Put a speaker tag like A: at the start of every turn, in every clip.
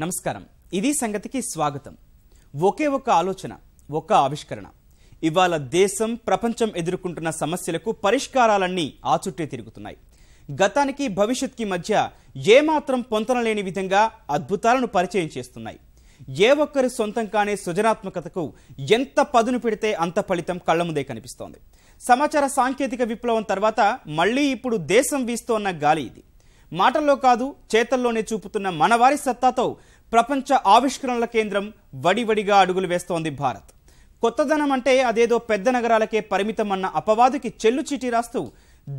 A: నమస్కారం. ఇది సంగతికి స్వాగతం. ఒకే ఒక ఆలోచన, ఒక ఆవిష్కరణ. ఇవాళ దేశం ప్రపంచం ఎదుర్కొంటున్న సమస్యలకు పరిష్కారాలన్నీ ఆ చుట్టే తిరుగుతున్నాయి. గతానికి భవిష్యత్తుకి మధ్య ఏమాత్రం పొంతనలేని విధంగా అద్భుతాలను పరిచయం చేస్తున్నాయి. ఏ ఒక్కరి సొంతం కానే సృజనాత్మకతకు ఎంత పదును పెడితే అంత ఫలితం కళ్ల ముందే కనిపిస్తోంది. సమాచార సాంకేతిక విప్లవం తర్వాత మళ్లీ ఇప్పుడు దేశం వీస్తోన్న గాలి ఇది. మాటల్లో కాదు చేతల్లోనే చూపుతున్న మనవారి సత్తాతో ప్రపంచ ఆవిష్కరణల కేంద్రం వడివడిగా అడుగులు వేస్తోంది భారత్. కొత్తదనం అంటే అదేదో పెద్ద నగరాలకే పరిమితం అన్న అపవాదుకి చెల్లు చీటీ రాస్తూ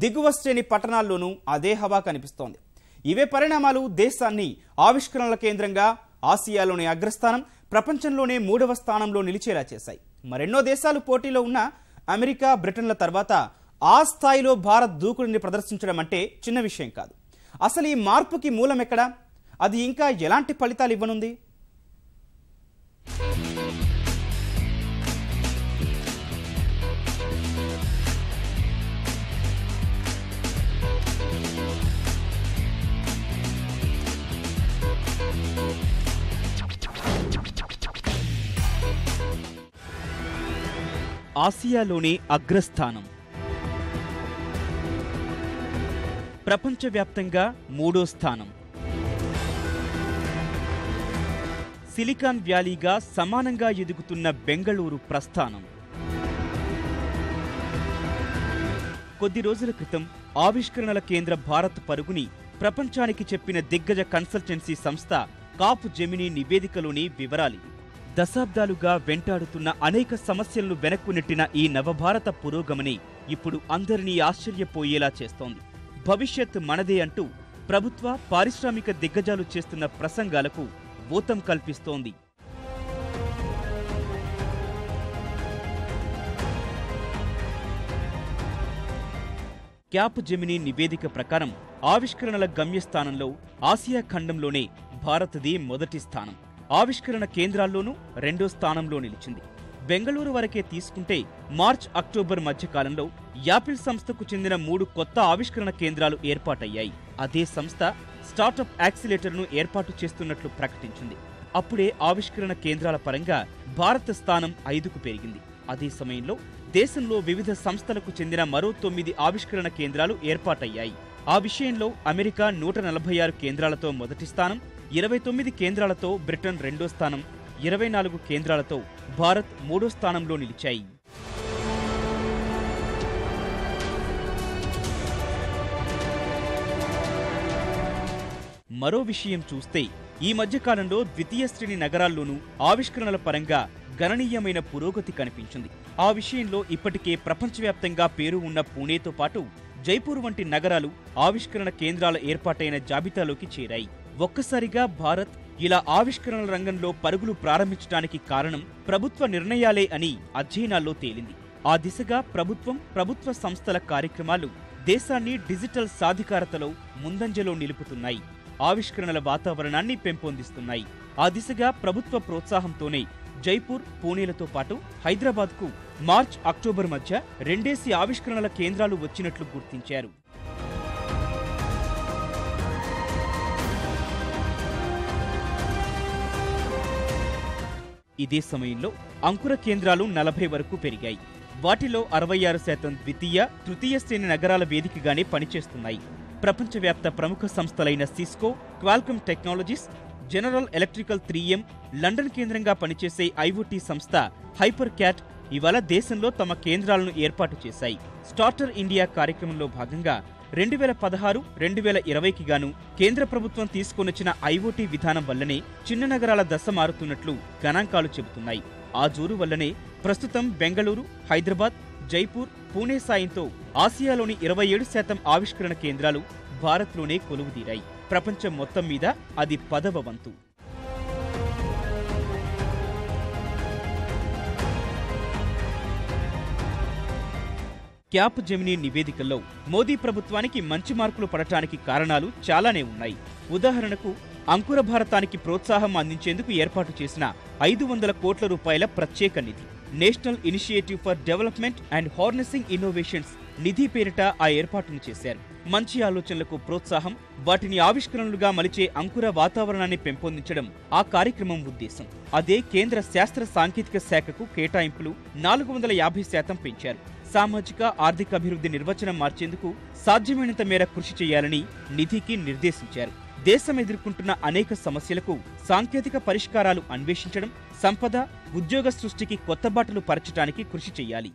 A: దిగువ శ్రేణి పట్టణాల్లోనూ అదే హవా కనిపిస్తోంది. ఇవే పరిణామాలు దేశాన్ని ఆవిష్కరణల కేంద్రంగా ఆసియాలోని అగ్రస్థానం, ప్రపంచంలోనే 3వ స్థానంలో నిలిచేలా చేశాయి. మరెన్నో దేశాలు పోటీలో ఉన్న అమెరికా, బ్రిటన్ల తర్వాత ఆ స్థాయిలో భారత్ దూకుడిని ప్రదర్శించడం అంటే చిన్న విషయం కాదు. అసలు ఈ మార్పుకి మూలం ఎక్కడా? అది ఇంకా ఎలాంటి ఫలితాలు ఇవ్వనుంది? ఆసియాలోని అగ్రస్థానం, ప్రపంచవ్యాప్తంగా 3వ స్థానం. సిలికాన్ వ్యాలీగా సమానంగా ఎదుగుతున్న బెంగళూరు ప్రస్థానం. కొద్ది రోజుల క్రితం ఆవిష్కరణల కేంద్ర భారత్ పరుగుని ప్రపంచానికి చెప్పిన దిగ్గజ కన్సల్టెన్సీ సంస్థ కాప్ జెమినీ నివేదికలోని వివరాలివి. దశాబ్దాలుగా వెంటాడుతున్న అనేక సమస్యలను వెనక్కు నెట్టిన ఈ నవభారత పురోగమని ఇప్పుడు అందరినీ ఆశ్చర్యపోయేలా చేస్తోంది. భవిష్యత్ మనదే అంటూ ప్రభుత్వ, పారిశ్రామిక దిగ్గజాలు చేస్తున్న ప్రసంగాలకు ఊతం కల్పిస్తోంది. క్యాప్ జెమినీ నివేదిక ప్రకారం ఆవిష్కరణల గమ్యస్థానంలో ఆసియా ఖండంలోనే భారత్ది మొదటి స్థానం. ఆవిష్కరణ కేంద్రాల్లోనూ 2వ స్థానంలో నిలిచింది. బెంగళూరు వరకే తీసుకుంటే మార్చ్, అక్టోబర్ మధ్యకాలంలో యాపిల్ సంస్థకు చెందిన 3 కొత్త ఆవిష్కరణ కేంద్రాలు ఏర్పాటయ్యాయి. అదే సంస్థ స్టార్టప్ యాక్సిలేటర్ను ఏర్పాటు చేస్తున్నట్లు ప్రకటించింది. అప్పుడే ఆవిష్కరణ కేంద్రాల పరంగా భారత స్థానం 5కు పెరిగింది. అదే సమయంలో దేశంలో వివిధ సంస్థలకు చెందిన మరో 9 ఆవిష్కరణ కేంద్రాలు ఏర్పాటయ్యాయి. ఆ విషయంలో అమెరికా 146 కేంద్రాలతో మొదటి స్థానం, 29 కేంద్రాలతో బ్రిటన్ 2వ స్థానం, 24 కేంద్రాలతో భారత్ 3వ స్థానంలో నిలిచాయి. మరో విషయం చూస్తే ఈ మధ్యకాలంలో ద్వితీయ శ్రేణి నగరాల్లోనూ ఆవిష్కరణల పరంగా గణనీయమైన పురోగతి కనిపించింది. ఆ విషయంలో ఇప్పటికే ప్రపంచవ్యాప్తంగా పేరు ఉన్న పూణేతో పాటు జైపూర్ వంటి నగరాలు ఆవిష్కరణ కేంద్రాల ఏర్పాటైన జాబితాలోకి చేరాయి. ఒక్కసారిగా భారత్ ఇలా ఆవిష్కరణల రంగంలో పరుగులు ప్రారంభించడానికి కారణం ప్రభుత్వ నిర్ణయాలే అని అధ్యయనాల్లో తేలింది. ఆ దిశగా ప్రభుత్వ సంస్థల కార్యక్రమాలు దేశాన్ని డిజిటల్ సాధికారతలో ముందంజలో నిలుపుతున్నాయి. ఆవిష్కరణల వాతావరణాన్ని పెంపొందిస్తున్నాయి. ఆ దిశగా ప్రభుత్వ ప్రోత్సాహంతోనే జైపూర్, పూణేలతో పాటు హైదరాబాద్కు మార్చ్, అక్టోబర్ మధ్య 2 ఆవిష్కరణల కేంద్రాలు వచ్చినట్లు గుర్తించారు. ఇదే సమయంలో అంకుర కేంద్రాలు 40 వరకు పెరిగాయి. వాటిలో 66% ద్వితీయ, తృతీయ శ్రేణి నగరాల వేదికగానే పనిచేస్తున్నాయి. ప్రపంచవ్యాప్త ప్రముఖ సంస్థలైన Cisco, Qualcomm Technologies, General Electrical 3M, London కేంద్రంగా పనిచేసే ఐఓటీ సంస్థ హైపర్ క్యాట్ ఇవాళ దేశంలో తమ కేంద్రాలను ఏర్పాటు చేశాయి. స్టార్టర్ ఇండియా కార్యక్రమంలో భాగంగా 2016, 2020కి గాను కేంద్ర ప్రభుత్వం తీసుకొనొచ్చిన ఐఓటీ విధానం వల్లనే చిన్న నగరాల దశ మారుతున్నట్లు గణాంకాలు చెబుతున్నాయి. ఆ జోరు వల్లనే ప్రస్తుతం బెంగళూరు, హైదరాబాద్, జైపూర్, పూణే సాయంతో ఆసియాలోని 27% ఆవిష్కరణ కేంద్రాలు భారత్లోనే కొలువుదీరాయి. ప్రపంచం మొత్తం మీద అది 10వ వంతు. క్యాప్ జెమినీ నివేదికల్లో మోదీ ప్రభుత్వానికి మంచి మార్కులు పడటానికి కారణాలు చాలానే ఉన్నాయి. ఉదాహరణకు అంకుర భారతానికి ప్రోత్సాహం అందించేందుకు ఏర్పాటు చేసిన 500 కోట్ల రూపాయల ప్రత్యేక నిధి, National Initiative for Development and Harnessing Innovations నిధి పేరిట ఆ ఏర్పాటును చేశారు. మంచి ఆలోచనలకు ప్రోత్సాహం, వాటిని ఆవిష్కరణలుగా మలిచే అంకుర వాతావరణాన్ని పెంపొందించడం ఆ కార్యక్రమం ఉద్దేశం. అదే కేంద్ర శాస్త్ర సాంకేతిక శాఖకు కేటాయింపులు 450% పెంచారు. సామాజిక ఆర్థిక అభివృద్ధి నిర్వచనం మార్చేందుకు సాధ్యమైనంత మేర కృషి చేయాలని నిధికి నిర్దేశించారు. దేశం ఎదుర్కొంటున్న అనేక సమస్యలకు సాంకేతిక పరిష్కారాలు అన్వేషించడం, సంపద, ఉద్యోగ సృష్టికి కొత్త బాటలు పరచడానికి కృషి చేయాలి.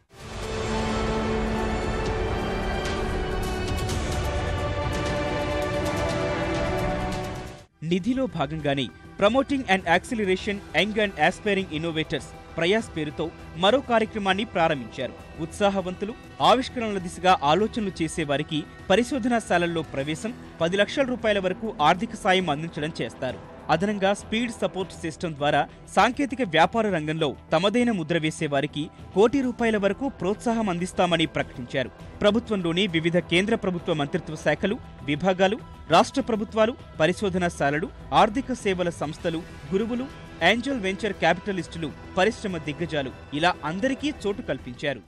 A: నిధిలో భాగంగానే promoting and acceleration young and aspiring innovators Prayas పేరుతో మరో కార్యక్రమాన్ని ప్రారంభించారు. ఉత్సాహవంతులు, ఆవిష్కరణల దిశగా ఆలోచనలు చేసేవారికి పరిశోధనాశాలల్లో ప్రవేశం, 10 లక్షల రూపాయల వరకు ఆర్థిక సాయం అందించడం చేస్తారు. అదనంగా స్పీడ్ సపోర్ట్ సిస్టమ్ ద్వారా సాంకేతిక వ్యాపార రంగంలో తమదైన ముద్ర వేసేవారికి ₹1,00,00,000 వరకు ప్రోత్సాహం అందిస్తామని ప్రకటించారు. ప్రభుత్వంలోని వివిధ కేంద్ర ప్రభుత్వ మంత్రిత్వ శాఖలు, విభాగాలు, రాష్ట్ర ప్రభుత్వాలు, పరిశోధనాశాలలు, ఆర్థిక సేవల సంస్థలు, గురువులు, ఏంజల్ వెంచర్ క్యాపిటలిస్టులు, పరిశ్రమ దిగ్గజాలు ఇలా అందరికీ చోటు కల్పించారు.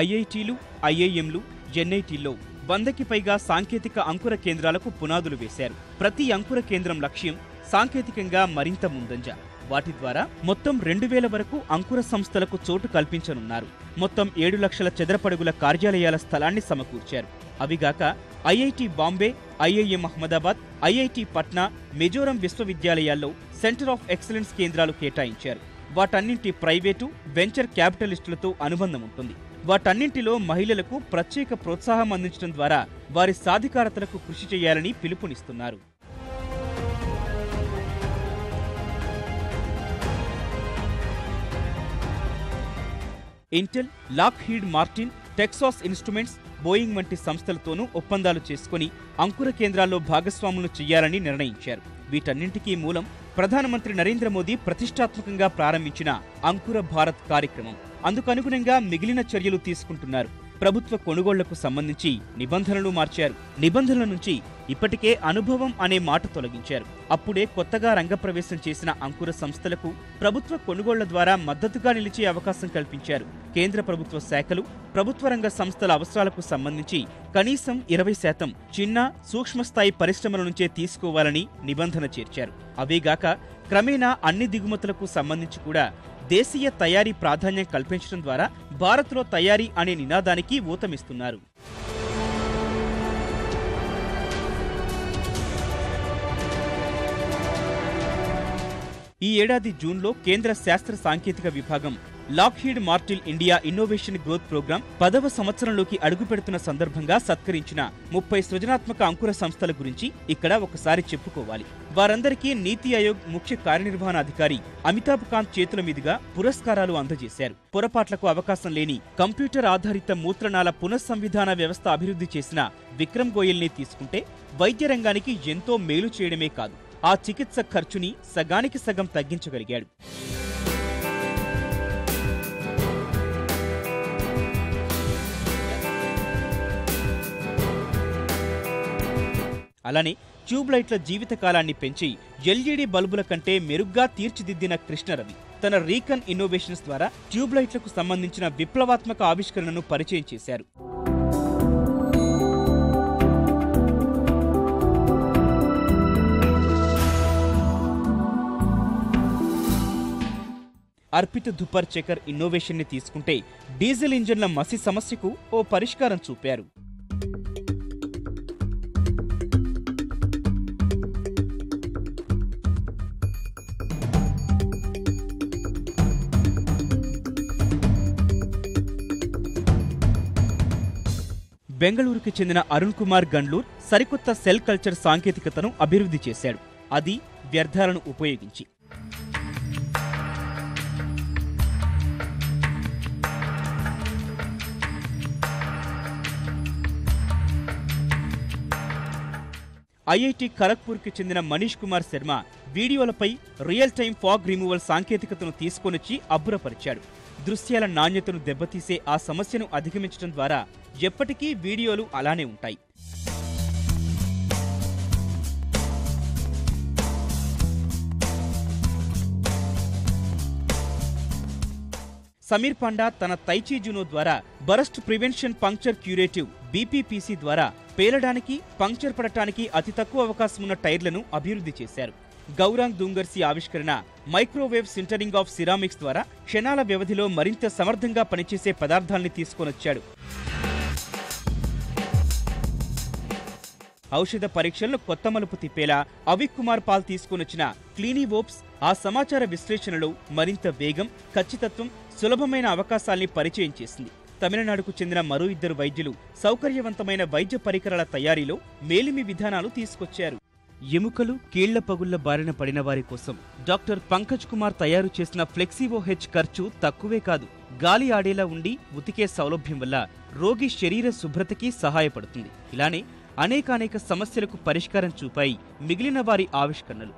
A: ఐఐటీలు, ఐఐఎంలు, ఎన్ఐటీల్లో 100కి పైగా సాంకేతిక అంకుర కేంద్రాలకు పునాదులు వేశారు. ప్రతి అంకుర కేంద్రం లక్ష్యం సాంకేతికంగా మరింత ముందంజ. వాటి ద్వారా మొత్తం 2000 వరకు అంకుర సంస్థలకు చోటు కల్పించనున్నారు. మొత్తం 7 లక్షల చదరపడుగుల కార్యాలయాల స్థలాన్ని సమకూర్చారు. అవిగాక IIT Bombay, IIM Ahmedabad, IIT Patna, Mizoram విశ్వవిద్యాలయాల్లో సెంటర్ ఆఫ్ ఎక్సలెన్స్ కేంద్రాలు కేటాయించారు. వాటన్నింటి ప్రైవేటు, వెంచర్ క్యాపిటలిస్టులతో అనుబంధం ఉంటుంది. వాటన్నింటిలో మహిళలకు ప్రత్యేక ప్రోత్సాహం అందించడం ద్వారా వారి సాధికారతలకు కృషి చేయాలని పిలుపునిస్తున్నారు. Intel, Lockheed Martin, Texas Instruments, Boeing వంటి సంస్థలతోనూ ఒప్పందాలు చేసుకుని అంకుర కేంద్రాల్లో భాగస్వాములు చేయాలని నిర్ణయించారు. వీటన్నింటికీ మూలం ప్రధానమంత్రి నరేంద్ర మోదీ ప్రతిష్టాత్మకంగా ప్రారంభించిన అంకుర భారత్ కార్యక్రమం. అందుకనుగుణంగా మిగిలిన చర్యలు తీసుకుంటున్నారు. ప్రభుత్వ కొనుగోళ్లకు సంబంధించి నిబంధనలు మార్చారు. నిబంధనల నుంచి ఇప్పటికే అనుభవం అనే మాట తొలగించారు. అప్పుడే కొత్తగా రంగప్రవేశం చేసిన అంకుర సంస్థలకు ప్రభుత్వ కొనుగోళ్ల ద్వారా మద్దతుగా నిలిచే అవకాశం కల్పించారు. కేంద్ర ప్రభుత్వ శాఖలు, ప్రభుత్వ రంగ సంస్థల అవసరాలకు సంబంధించి కనీసం 20% చిన్న, సూక్ష్మస్థాయి పరిశ్రమల నుంచే తీసుకోవాలని నిబంధన చేర్చారు. అవేగాక క్రమేణా అన్ని దిగుమతులకు సంబంధించి కూడా దేశీయ తయారీ ప్రాధాన్యం కల్పించడం ద్వారా భారత్లో తయారీ అనే నినాదానికి ఊతమిస్తున్నారు. ఈ ఏడాది జూన్లో కేంద్ర శాస్త్ర సాంకేతిక విభాగం Lockheed Martin India innovation growth programme 10వ సంవత్సరంలోకి అడుగుపెడుతున్న సందర్భంగా సత్కరించిన 30 సృజనాత్మక అంకుర సంస్థల గురించి ఇక్కడ ఒకసారి చెప్పుకోవాలి. వారందరికీ నీతి ఆయోగ్ ముఖ్య కార్యనిర్వహణాధికారి అమితాబ్ కాంత్ చేతుల మీదుగా పురస్కారాలు అందజేశారు. పొరపాట్లకు అవకాశం లేని కంప్యూటర్ ఆధారిత మూత్రనాళ పునఃసంవిధాన వ్యవస్థ అభివృద్ధి చేసిన విక్రమ్ గోయల్ని తీసుకుంటే వైద్య రంగానికి ఎంతో మేలు చేయడమే కాదు, ఆ చికిత్స ఖర్చుని సగానికి సగం తగ్గించగలిగాడు. అలానే ట్యూబ్లైట్ల జీవితకాలాన్ని పెంచి ఎల్ఈడి బల్బుల కంటే మెరుగ్గా తీర్చిదిద్దిన కృష్ణరవి తన రీకన్ ఇన్నోవేషన్స్ ద్వారా ట్యూబ్లైట్లకు సంబంధించిన విప్లవాత్మక ఆవిష్కరణను పరిచయం చేశారు. అర్పిత్ ధుపర్ చెకర్ ఇన్నోవేషన్ ని తీసుకుంటే డీజిల్ ఇంజన్ల మసి సమస్యకు ఓ పరిష్కారం చూపారు. బెంగళూరుకి చెందిన అరుణ్ కుమార్ గండ్లూర్ సరికొత్త సెల్ కల్చర్ సాంకేతికతను అభివృద్ధి చేశాడు. అది వ్యర్థాలను ఉపయోగించి. ఐఐటి ఖరగ్పూర్కి చెందిన మనీష్ కుమార్ శర్మ వీడియోలపై రియల్ టైమ్ ఫాగ్ రిమూవల్ సాంకేతికతను తీసుకొనొచ్చి అబ్బురపరిచాడు. దృశ్యాల నాణ్యతను దెబ్బతీసే ఆ సమస్యను అధిగమించడం ద్వారా ఎప్పటికీ వీడియోలు అలానే ఉంటాయి. సమీర్ పాండా తన తైచీ జునో ద్వారా burst prevention puncture curative BPPC ద్వారా పేలడానికి, పంక్చర్ పడటానికి అతి తక్కువ అవకాశం ఉన్న టైర్లను అభివృద్ధి చేశారు. గౌరాంగ్ దూంగర్సి ఆవిష్కరణ మైక్రోవేవ్ సింటరింగ్ ఆఫ్ సిరామిక్స్ ద్వారా క్షణాల వ్యవధిలో మరింత సమర్థంగా పనిచేసే పదార్థాల్ని తీసుకొనొచ్చాడు. ఔషధ పరీక్షలను కొత్త మలుపు తిప్పేలా అవిక్ కుమార్ పాల్ తీసుకొనొచ్చిన క్లీనీవోప్స్ ఆ సమాచార విశ్లేషణలో మరింత వేగం, ఖచ్చితత్వం, సులభమైన అవకాశాల్ని పరిచయం చేసింది. తమిళనాడుకు చెందిన మరో ఇద్దరు వైద్యులు సౌకర్యవంతమైన వైద్య పరికరాల తయారీలో మేలిమి విధానాలు తీసుకొచ్చారు. ఎముకలు, కీళ్ల పగుళ్ల బారిన పడిన వారి కోసం డాక్టర్ పంకజ్ కుమార్ తయారు చేసిన ఫ్లెక్సివోహెచ్ ఖర్చు తక్కువే కాదు. గాలి ఆడేలా ఉండి ఉతికే సౌలభ్యం వల్ల రోగి శరీర శుభ్రతకి సహాయపడుతుంది. ఇలానే అనేకానేక సమస్యలకు పరిష్కారం చూపాయి మిగిలిన వారి ఆవిష్కరణలు.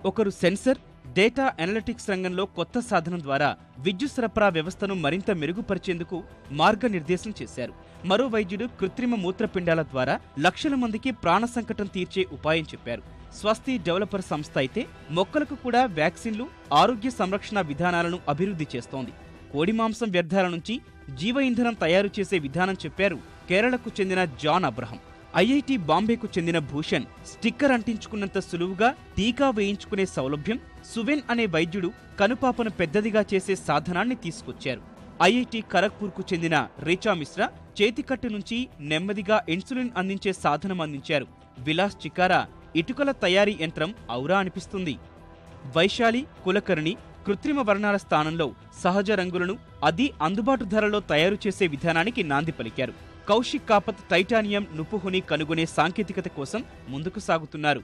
A: ఒకరు సెన్సర్, డేటా అనలిటిక్స్ రంగంలో కొత్త సాధనం ద్వారా విద్యుత్ సరఫరా వ్యవస్థను మరింత మెరుగుపరిచేందుకు మార్గనిర్దేశం చేశారు. మరో వైద్యుడు కృత్రిమ మూత్రపిండాల ద్వారా లక్షల మందికి ప్రాణ సంకటం తీర్చే ఉపాయం చెప్పారు. స్వస్తి డెవలపర్ సంస్థ అయితే మొక్కలకు కూడా వ్యాక్సిన్లు, ఆరోగ్య సంరక్షణ విధానాలను అభివృద్ధి చేస్తోంది. కోడి మాంసం వ్యర్థాల నుంచి జీవ ఇంధనం తయారు చేసే విధానం చెప్పారు కేరళకు చెందిన జాన్ అబ్రహం. IIT బాంబేకు చెందిన భూషణ్ స్టిక్కర్ అంటించుకున్నంత సులువుగా టీకా వేయించుకునే సౌలభ్యం, సువెన్ అనే వైద్యుడు కనుపాపను పెద్దదిగా చేసే సాధనాన్ని తీసుకొచ్చారు. IIT ఖరగ్పూర్కు చెందిన రీచా మిశ్రా చేతికట్టు నుంచి నెమ్మదిగా ఇన్సులిన్ అందించే సాధనం అందించారు. విలాస్ చికారా ఇటుకల తయారీ యంత్రం ఔరా అనిపిస్తుంది. వైశాలి కులకర్ణి కృత్రిమ వర్ణాల స్థానంలో సహజ రంగులను అది అందుబాటు ధరలో తయారు చేసే విధానానికి నాంది పలికారు. కౌశిక్ కాపత్ టైటానియం నుపుహుని కనుగొనే సాంకేతికత కోసం ముందుకు సాగుతున్నారు.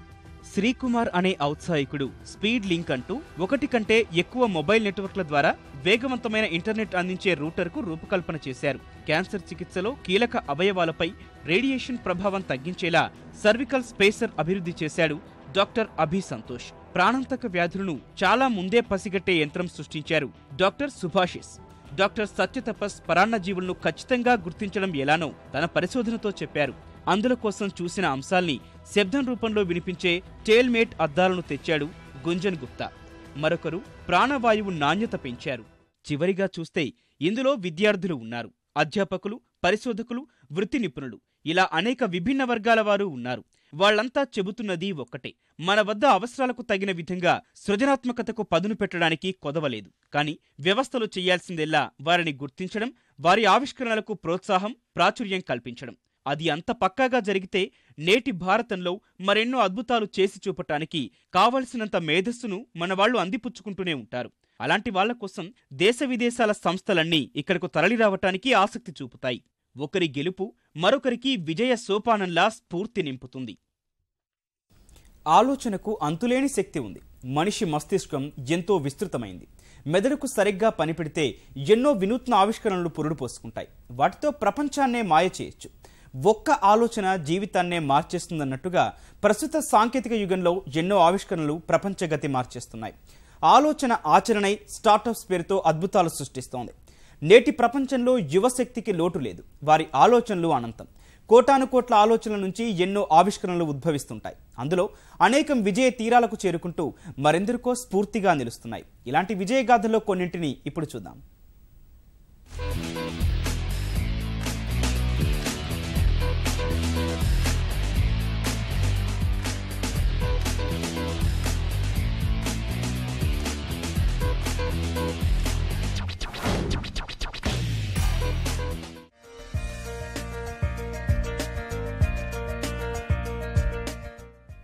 A: శ్రీకుమార్ అనే ఔత్సాహికుడు స్పీడ్ లింక్ అంటూ ఒకటి కంటే ఎక్కువ మొబైల్ నెట్వర్క్ల ద్వారా వేగవంతమైన ఇంటర్నెట్ అందించే రూటర్కు రూపకల్పన చేశారు. క్యాన్సర్ చికిత్సలో కీలక అవయవాలపై రేడియేషన్ ప్రభావం తగ్గించేలా సర్వికల్ స్పేసర్ అభివృద్ధి చేశాడు డాక్టర్ అభి సంతోష్. ప్రాణాంతక వ్యాధులను చాలా ముందే పసిగట్టే యంత్రం సృష్టించారు డాక్టర్ సుభాషిస్. డాక్టర్ సత్యతపస్ పరాన్నజీవులను ఖచ్చితంగా గుర్తించడం ఎలానో తన పరిశోధనతో చెప్పారు. అందుల కోసం చూసిన అంశాల్ని శబ్దం రూపంలో వినిపించే టేల్మేట్ అద్దాలను తెచ్చాడు గుంజన్ గుప్తా. మరొకరు ప్రాణవాయువు నాణ్యత పెంచారు. చివరిగా చూస్తే ఇందులో విద్యార్థులు ఉన్నారు, అధ్యాపకులు, పరిశోధకులు, వృత్తి నిపుణులు, ఇలా అనేక విభిన్న వర్గాల వారు ఉన్నారు. వాళ్లంతా చెబుతున్నది ఒక్కటే, మన వద్ద అవసరాలకు తగిన విధంగా సృజనాత్మకతకు పదును పెట్టడానికి కొదవలేదు. కానీ వ్యవస్థలు చేయాల్సిందెల్లా వారిని గుర్తించడం, వారి ఆవిష్కరణలకు ప్రోత్సాహం, ప్రాచుర్యం కల్పించడం. అది అంత పక్కాగా జరిగితే నేటి భారతంలో మరెన్నో అద్భుతాలు చేసి చూపటానికి కావలసినంత మేధస్సును మనవాళ్లు అందిపుచ్చుకుంటూనే ఉంటారు. అలాంటి వాళ్ల కోసం దేశ విదేశాల సంస్థలన్నీ ఇక్కడకు తరలిరావటానికి ఆసక్తి చూపుతాయి. ఒకరి గెలుపు మరొకరికి విజయ సోపానంలా స్ఫూర్తి నింపుతుంది. ఆలోచనకు అంతులేని శక్తి ఉంది. మనిషి మస్తిష్కం ఎంతో విస్తృతమైంది. మెదడుకు సరిగ్గా పనిపెడితే ఎన్నో వినూత్న ఆవిష్కరణలు పురుడు పోసుకుంటాయి. వాటితో ప్రపంచాన్నే మాయ చేయొచ్చు. ఒక్క ఆలోచన జీవితాన్నే మార్చేస్తుందన్నట్టుగా ప్రస్తుత సాంకేతిక యుగంలో ఎన్నో ఆవిష్కరణలు ప్రపంచగతి మార్చేస్తున్నాయి. ఆలోచన ఆచరణై స్టార్టప్స్ పేరుతో అద్భుతాలు సృష్టిస్తోంది. నేటి ప్రపంచంలో యువశక్తికి లోటు లేదు. వారి ఆలోచనలు అనంతం. కోటాను కోట్ల ఆలోచనల నుంచి ఎన్నో ఆవిష్కరణలు ఉద్భవిస్తుంటాయి. అందులో అనేకం విజయ తీరాలకు చేరుకుంటూ మరెందరికో స్ఫూర్తిగా నిలుస్తున్నాయి. ఇలాంటి విజయగాథల్లో కొన్నింటిని ఇప్పుడు చూద్దాం.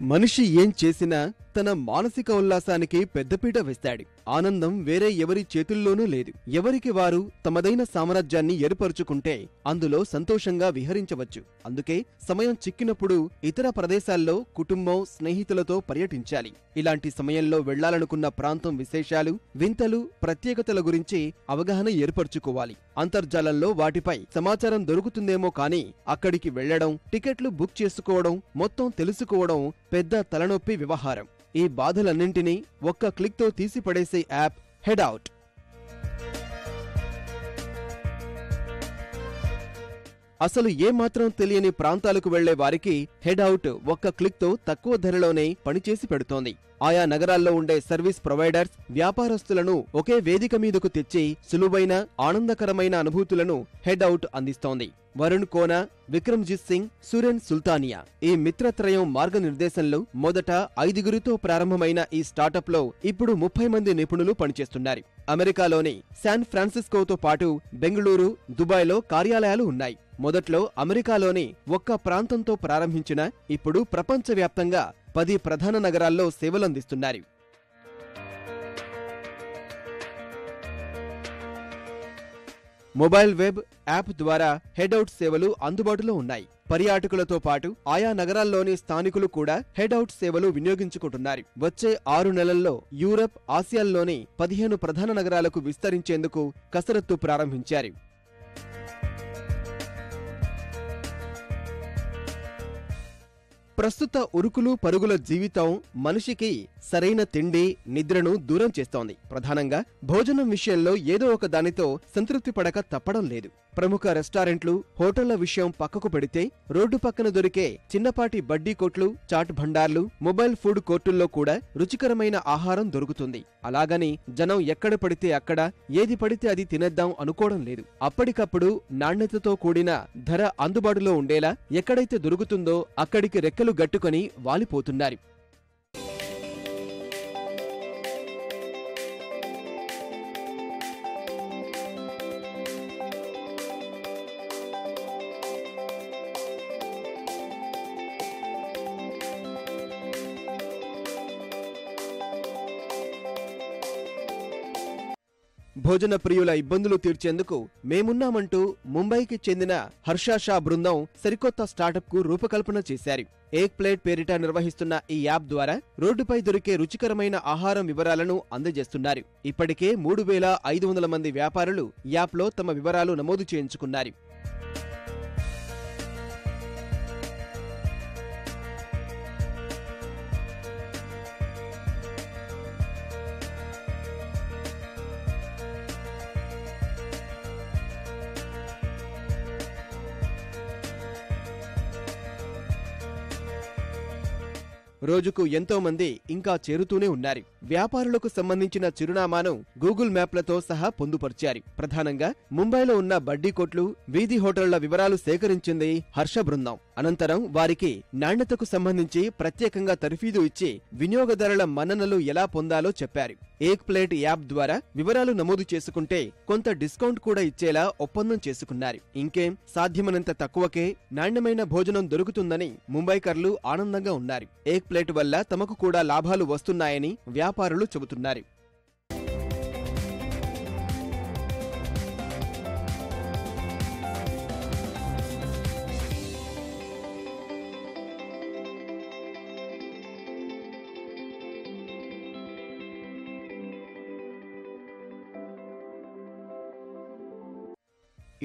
B: మనిషి ఏం చేసినా తన మానసిక ఉల్లాసానికి పెద్దపీట వేస్తాడు. ఆనందం వేరే ఎవరి చేతుల్లోనూ లేదు. ఎవరికి వారు తమదైన సామ్రాజ్యాన్ని ఏర్పరుచుకుంటే అందులో సంతోషంగా విహరించవచ్చు. అందుకే సమయం చిక్కినప్పుడు ఇతర ప్రదేశాల్లో కుటుంబం, స్నేహితులతో పర్యటించాలి. ఇలాంటి సమయంలో వెళ్లాలనుకున్న ప్రాంతం విశేషాలు, వింతలు, ప్రత్యేకతల గురించి అవగాహన ఏర్పరచుకోవాలి. అంతర్జాలంలో వాటిపై సమాచారం దొరుకుతుందేమో కానీ అక్కడికి వెళ్లడం, టికెట్లు బుక్ చేసుకోవడం, మొత్తం తెలుసుకోవడం పెద్ద తలనొప్పి వ్యవహారం. ఈ బాధలన్నింటినీ ఒక్క క్లిక్తో తీసిపడేసే యాప్ హెడౌట్. అసలు ఏమాత్రం తెలియని ప్రాంతాలకు వెళ్లే వారికి హెడ్అవుట్ ఒక్క క్లిక్తో తక్కువ ధరలోనే పనిచేసి పెడుతోంది. ఆయా నగరాల్లో ఉండే సర్వీస్ ప్రొవైడర్స్, వ్యాపారస్తులను ఒకే వేదిక మీదకు తెచ్చి సులువైన, ఆనందకరమైన అనుభూతులను హెడ్అవుట్ అందిస్తోంది. వరుణ్ కోనా, విక్రమ్జిత్ సింగ్, సురేన్ సుల్తానియా ఈ మిత్రత్రయం మార్గనిర్దేశంలో మొదట 5గురితో ప్రారంభమైన ఈ స్టార్టప్లో ఇప్పుడు 30 మంది నిపుణులు పనిచేస్తున్నారు. అమెరికాలోని శాన్ ఫ్రాన్సిస్కోతో పాటు బెంగళూరు, దుబాయ్లో కార్యాలయాలు ఉన్నాయి. మొదట్లో అమెరికాలోని ఒక్క ప్రాంతంతో ప్రారంభించిన ఇప్పుడు ప్రపంచవ్యాప్తంగా 10 ప్రధాన నగరాల్లో సేవలందిస్తున్నారు. మొబైల్ వెబ్ యాప్ ద్వారా హెడ్అవుట్ సేవలు అందుబాటులో ఉన్నాయి. పర్యాటకులతో పాటు ఆయా నగరాల్లోని స్థానికులు కూడా హెడ్అవుట్ సేవలు వినియోగించుకుంటున్నారు. వచ్చే 6 నెలల్లో యూరప్, ఆసియాల్లోని 15 ప్రధాన నగరాలకు విస్తరించేందుకు కసరత్తు ప్రారంభించారు. ప్రస్తుత ఉరుకులు పరుగుల జీవితం మనిషికి సరైన తిండి, నిద్రను దూరం చేస్తోంది. ప్రధానంగా భోజనం విషయంలో ఏదో ఒక దానితో సంతృప్తి పడక తప్పడం లేదు. ప్రముఖ రెస్టారెంట్లు, హోటళ్ల విషయం పక్కకు పెడితే రోడ్డు పక్కన దొరికే చిన్నపాటి బడ్డీ కొట్లు, చాట్ భండార్లు, మొబైల్ ఫుడ్ కోర్టుల్లో కూడా రుచికరమైన ఆహారం దొరుకుతుంది. అలాగని జనం ఎక్కడ పడితే అక్కడ, ఏది పడితే అది తినేద్దాం అనుకోవడం లేదు. అప్పటికప్పుడు నాణ్యతతో కూడిన ధర అందుబాటులో ఉండేలా ఎక్కడైతే దొరుకుతుందో అక్కడికి రెక్కలు గట్టుకొని వాలిపోతున్నారు. భోజన ప్రియుల ఇబ్బందులు తీర్చేందుకు మేమున్నామంటూ ముంబైకి చెందిన హర్ష షా బృందం సరికొత్త స్టార్టప్కు రూపకల్పన చేశారు. ఏక్ ప్లేట్ పేరిట నిర్వహిస్తున్న ఈ యాప్ ద్వారా రోడ్డుపై దొరికే రుచికరమైన ఆహారం వివరాలను అందజేస్తున్నారు. ఇప్పటికే 3500 మంది వ్యాపారులు యాప్లో తమ వివరాలు నమోదు చేయించుకున్నారు. రోజుకు ఎంతో మంది ఇంకా చేరుతూనే ఉన్నారు. వ్యాపారులకు సంబంధించిన చిరునామాను గూగుల్ మ్యాప్లతో సహా పొందుపరిచారు. ప్రధానంగా ముంబైలో ఉన్న బడ్డీ కొట్లు, వీధి హోటళ్ల వివరాలు సేకరించింది హర్ష బృందం. అనంతరం వారికి నాణ్యతకు సంబంధించి ప్రత్యేకంగా తర్ఫీదు ఇచ్చి వినియోగదారుల మన్ననలు ఎలా పొందాలో చెప్పారు. ఏక్ ప్లేట్ యాప్ ద్వారా వివరాలు నమోదు చేసుకుంటే కొంత డిస్కౌంట్ కూడా ఇచ్చేలా ఒప్పందం చేసుకున్నారు. ఇంకేం, సాధ్యమైనంత తక్కువకే నాణ్యమైన భోజనం దొరుకుతుందని ముంబైకర్లు ఆనందంగా ఉన్నారు. ఏక్ ప్లేట్ వల్ల తమకు కూడా లాభాలు వస్తున్నాయని వ్యాపారులు చెబుతున్నారు.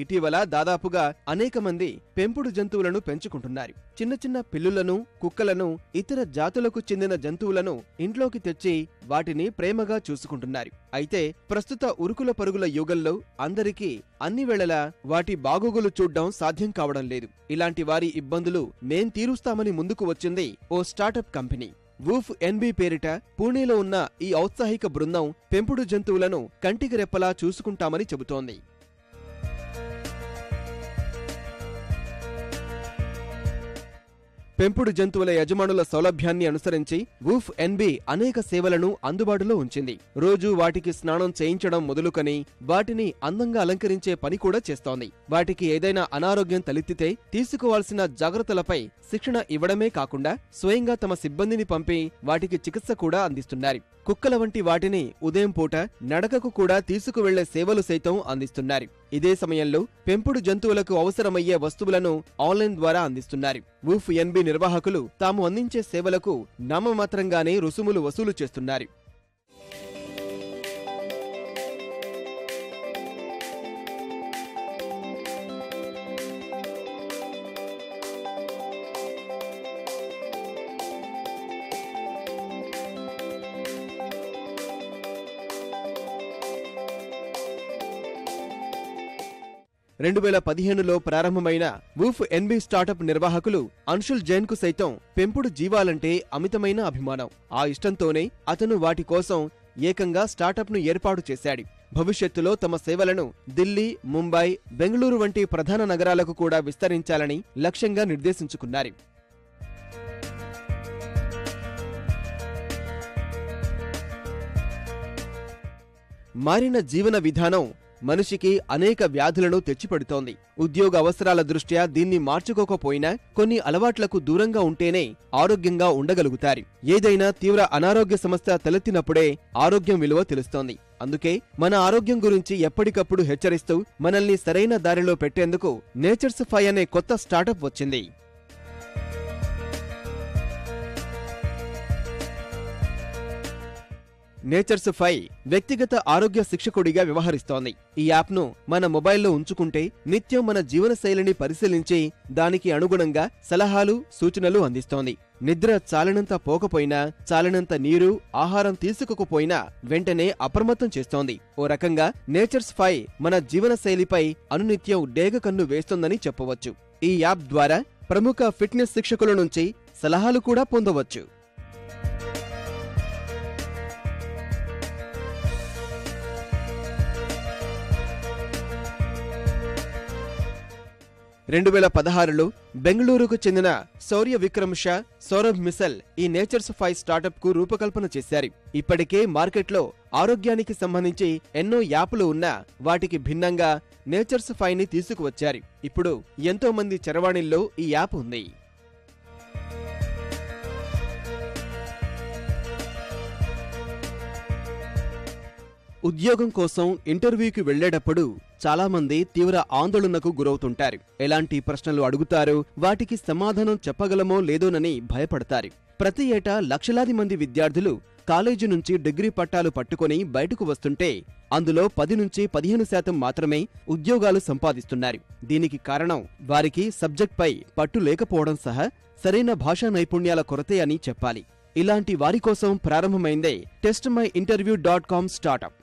B: ఇటీవల దాదాపుగా అనేక మంది పెంపుడు జంతువులను పెంచుకుంటున్నారు. చిన్న చిన్న పిల్లులను, కుక్కలను, ఇతర జాతులకు చెందిన జంతువులను ఇంట్లోకి తెచ్చి వాటిని ప్రేమగా చూసుకుంటున్నారు. అయితే ప్రస్తుత ఉరుకుల పరుగుల యుగంలో అందరికీ అన్ని వేళలా వాటి బాగోగులు చూడ్డం సాధ్యం కావడం లేదు. ఇలాంటి వారి ఇబ్బందులు మేం తీరుస్తామని ముందుకు వచ్చింది ఓ స్టార్టప్ కంపెనీ. వూఫ్ ఎన్బి పేరిట పూణేలో ఉన్న ఈ ఔత్సాహిక బృందం పెంపుడు జంతువులను కంటికి రెప్పలా చూసుకుంటామని చెబుతోంది. పెంపుడు జంతువుల యజమానుల సౌలభ్యాన్ని అనుసరించి వూఫ్ ఎన్బి అనేక సేవలను అందుబాటులో ఉంచింది. రోజు వాటికి స్నానం చేయించడం మొదలుకొని వాటిని అందంగా అలంకరించే పని కూడా చేస్తోంది. వాటికి ఏదైనా అనారోగ్యం తలెత్తితే తీసుకోవాల్సిన జాగ్రత్తలపై శిక్షణ ఇవ్వడమే కాకుండా స్వయంగా తమ సిబ్బందిని పంపి వాటికి చికిత్స కూడా అందిస్తున్నారు. కుక్కల వంటి వాటిని ఉదయం పూట నడకకు కూడా తీసుకువెళ్లే సేవలు సైతం అందిస్తున్నారు. ఇదే సమయంలో పెంపుడు జంతువులకు అవసరమయ్యే వస్తువులను ఆన్లైన్ ద్వారా అందిస్తున్నారు. వూఫ్ ఎన్బి నిర్వాహకులు తాము అందించే సేవలకు నామమాత్రంగానే రుసుములు వసూలు చేస్తున్నారు. 2015లో ప్రారంభమైన వూఫ్ ఎన్బి స్టార్టప్ నిర్వాహకులు అన్షుల్ జైన్ కు సైతం పెంపుడు జీవాలంటే అమితమైన అభిమానం. ఆ ఇష్టంతోనే అతను వాటి కోసం ఏకంగా స్టార్టప్ ను ఏర్పాటు చేశాడు. భవిష్యత్తులో తమ సేవలను ఢిల్లీ, ముంబై, బెంగళూరు వంటి ప్రధాన నగరాలకు కూడా విస్తరించాలని లక్ష్యంగా నిర్దేశించుకున్నారు. మారిన జీవన విధానం మనిషికి అనేక వ్యాధులను తెచ్చిపెడుతోంది. ఉద్యోగ అవసరాల దృష్ట్యా దీన్ని మార్చుకోకపోయినా కొన్ని అలవాట్లకు దూరంగా ఉంటేనే ఆరోగ్యంగా ఉండగలుగుతారు. ఏదైనా తీవ్ర అనారోగ్య సమస్య తలెత్తినప్పుడే ఆరోగ్యం విలువ తెలుస్తోంది. అందుకే మన ఆరోగ్యం గురించి ఎప్పటికప్పుడు హెచ్చరిస్తూ మనల్ని సరైన దారిలో పెట్టేందుకు నేచర్స్5 అనే కొత్త స్టార్టప్ వచ్చింది. నేచర్స్5 వ్యక్తిగత ఆరోగ్య శిక్షకుడిగా వ్యవహరిస్తోంది. ఈ యాప్ను మన మొబైల్లో ఉంచుకుంటే నిత్యం మన జీవనశైలిని పరిశీలించి దానికి అనుగుణంగా సలహాలు, సూచనలు అందిస్తోంది. నిద్ర చాలినంత పోకపోయినా, చాలినంత నీరు, ఆహారం తీసుకోకపోయినా వెంటనే అప్రమత్తం చేస్తోంది. ఓ రకంగా నేచర్స్5 మన జీవనశైలిపై అనునిత్యం డేగ కన్ను వేస్తోందని చెప్పవచ్చు. ఈ యాప్ ద్వారా ప్రముఖ ఫిట్నెస్ శిక్షకుల నుంచి సలహాలు కూడా పొందవచ్చు. 2016లో బెంగళూరుకు చెందిన శౌర్య విక్రమ్ షా, సౌరభ్ మిసల్ ఈ నేచర్స్5 స్టార్టప్ కు రూపకల్పన చేశారు. ఇప్పటికే మార్కెట్లో ఆరోగ్యానికి సంబంధించి ఎన్నో యాప్లు ఉన్నా వాటికి భిన్నంగా నేచర్స్5ని తీసుకువచ్చారు. ఇప్పుడు ఎంతో మంది చరవాణిల్లో ఈ యాప్ ఉంది. ఉద్యోగం కోసం ఇంటర్వ్యూకి వెళ్లేటప్పుడు చాలా మంది తీవ్ర ఆందోళనకు గురవుతుంటారు. ఎలాంటి ప్రశ్నలు అడుగుతారో, వాటికి సమాధానం చెప్పగలమో లేదోనని భయపడతారు. ప్రతి ఏటా లక్షలాది మంది విద్యార్థులు కాలేజీ నుంచి డిగ్రీ పట్టాలు పట్టుకొని బయటకు వస్తుంటే అందులో 10 నుంచి 15% మాత్రమే ఉద్యోగాలు సంపాదిస్తున్నారు. దీనికి కారణం వారికి సబ్జెక్ట్పై పట్టు లేకపోవడం సహా సరైన భాషా నైపుణ్యాల కొరతే అని చెప్పాలి. ఇలాంటి వారి కోసం ప్రారంభమైందే testmyinterview.com స్టార్టప్.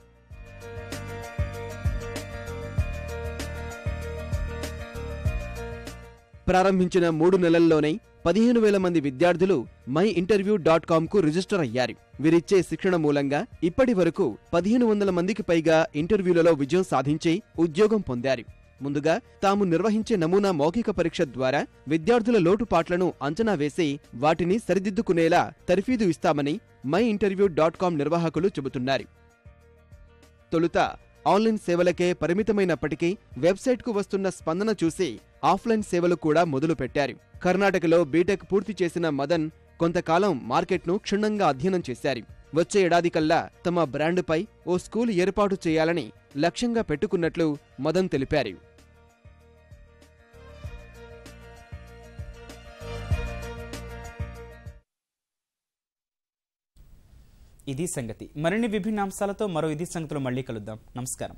B: ప్రారంభించిన 3 నెలల్లోనే 15,000 మంది విద్యార్థులు myinterview.com కు రిజిస్టర్ అయ్యారు. వీరిచ్చే శిక్షణ మూలంగా ఇప్పటి వరకు 1,500 మందికి పైగా ఇంటర్వ్యూలలో విజయం సాధించి ఉద్యోగం పొందారు. ముందుగా తాము నిర్వహించే నమూనా మౌఖిక పరీక్ష ద్వారా విద్యార్థుల లోటుపాట్లను అంచనా వేసి వాటిని సరిదిద్దుకునేలా తర్ఫీదు ఇస్తామని myinterview.com నిర్వాహకులు చెబుతున్నారు. తొలుత ఆన్లైన్ సేవలకే పరిమితమైనప్పటికీ వెబ్సైట్కు వస్తున్న స్పందన చూసి ఆఫ్లైన్ సేవలు కూడా మొదలుపెట్టారు. కర్ణాటకలో బీటెక్ పూర్తి చేసిన మదన్ కొంతకాలం మార్కెట్ను క్షుణ్ణంగా అధ్యయనం చేశారు. వచ్చే ఏడాది కల్లా తమ బ్రాండ్పై ఓ స్కూల్ ఏర్పాటు చేయాలని లక్ష్యంగా పెట్టుకున్నట్లు మదన్ తెలిపారు.
A: ఇది సంగతి. మరిన్ని విభిన్న అంశాలతో మరో ఇది సంగతిలో మళ్ళీ కలుద్దాం. నమస్కారం.